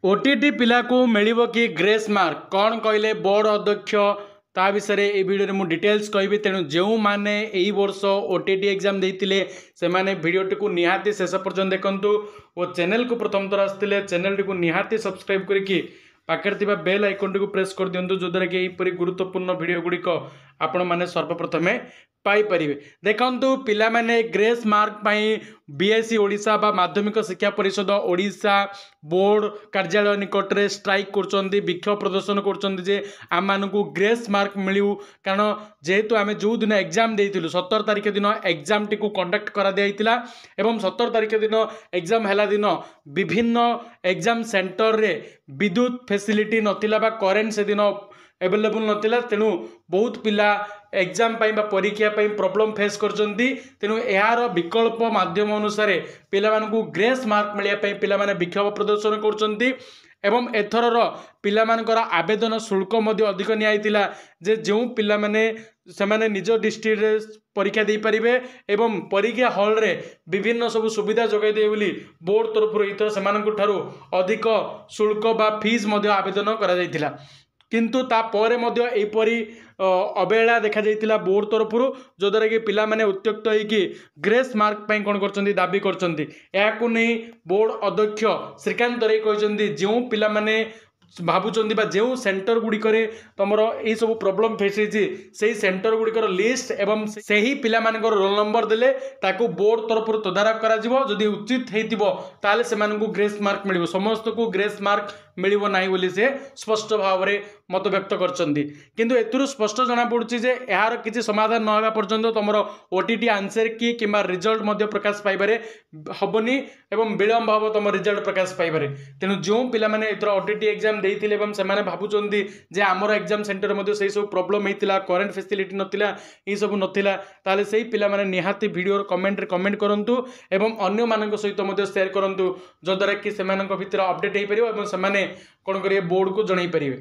OTT पिला को मिलिबो कि ग्रेस मार्क कौन कहले बोर्ड अध्यक्ष ता विषय ये वीडियो में डिटेल्स कहबी। तेणु जो मैंने यही वर्ष ओटीटी एग्जाम देते से मैंने वीडियोटी को निहाती शेष पर्यटन देखूँ और चैनल को प्रथम थर आसते चैनल टी निहाती सब्सक्राइब करके पाखे बेल आइकन टी प्रेस कर दिंतु जद्वारा कि यहपरी गुरुत्वपूर्ण वीडियो गुड़िक आपण मैंने सर्वप्रथमे पाइपर। देखु पिला माने ग्रेस मार्क पाई बीएससी ओडिशा बा माध्यमिक शिक्षा परिषद ओडिशा बोर्ड कार्यालय निकट में स्ट्राइक कर विक्षोभ प्रदर्शन कर आम मानू ग्रेस मार्क मिलू। कारण जेहेतु आम जो दिन एग्जाम देइथिलु 17 तारिख दिन एग्जाम टी कंडक्ट करा दिया एवं 17 तारिख दिन एग्जाम है दिन विभिन्न एग्जाम सेंटर रे विद्युत फैसिलिटी नथिला बा करेन्ट से दिन एवेलेबल नथिला। तेणु बहुत पिला एग्जाम पाई बा परीक्षा पाई प्रॉब्लम फेस करचंती। तेणु यार विकल्प माध्यम अनुसार पिला मानकु ग्रेस मार्क मिलिया पाई पिला माने विक्षोभ प्रदर्शन करचंती एवं एथरर पिला मानकर आवेदन शुल्क मध्य अधिक नियाइतिला जे जो पिला माने से माने निज डिस्ट्रिक्ट रे परीक्षा दे पारिबे एवं परीक्षा हॉल रे विभिन्न सब सुविधा जोगाई दे बोली बोर्ड तरफ इथर सेमानकु ठारू अधिक शुल्क बा फीस मध्य आवेदन करा जायतिला। किंतु तापर मध्य एपरी अवहेला देखा जाइतिला बोर्ड तरफ जो द्वारा कि पिला माने उत्त्यक्त होइकि ग्रेस मार्क पाई कोन करचंती दाबी करचंती। याकु नै बोर्ड अध्यक्ष श्रीकांत रे कहचंती जो पिला माने भावुंट जो सेंटर गुड़िकर तुम ये सब प्रोब्लेम फेस से सेंटर गुड़िकर लिस्ट एवं से ही पिला मानकर रोल नंबर देले ताकू बोर्ड तरफ तदारख करा उचित होता से ग्रेस मार्क मिल समस्त को ग्रेस मार्क मिलिबो नाही बोली से स्पष्ट भाव में मत व्यक्त करचंती। किंतु एतुरु स्पष्ट जना पड़ुछि जे यार किछि समाधान न होगा पर्यंत तुमर ओटीटी आंसर की किंबा रिजल्ट मध्य प्रकाश पाइबारे हबनी एवं विलंब हबो तुम रिजल्ट प्रकाश पाइबारे। तेणु जो पिला माने एथर ओटीटी एग्जाम देइथिले एवं से माने भाबुचंती जे हमर एग्जाम सेंटर मध्य सेही सब प्रॉब्लम हेतिला करेंट फैसिलिटी नथिला ई सब नथिला ताले सेही पिला माने निहाती वीडियो कमेंट करंतु एवं अन्य मानक सहित मध्य शेयर करंतु जो द्वारा कि सेमानक भितर अपडेट हे परिबो एवं से माने कोन करिए बोर्ड को जणाई परिबे।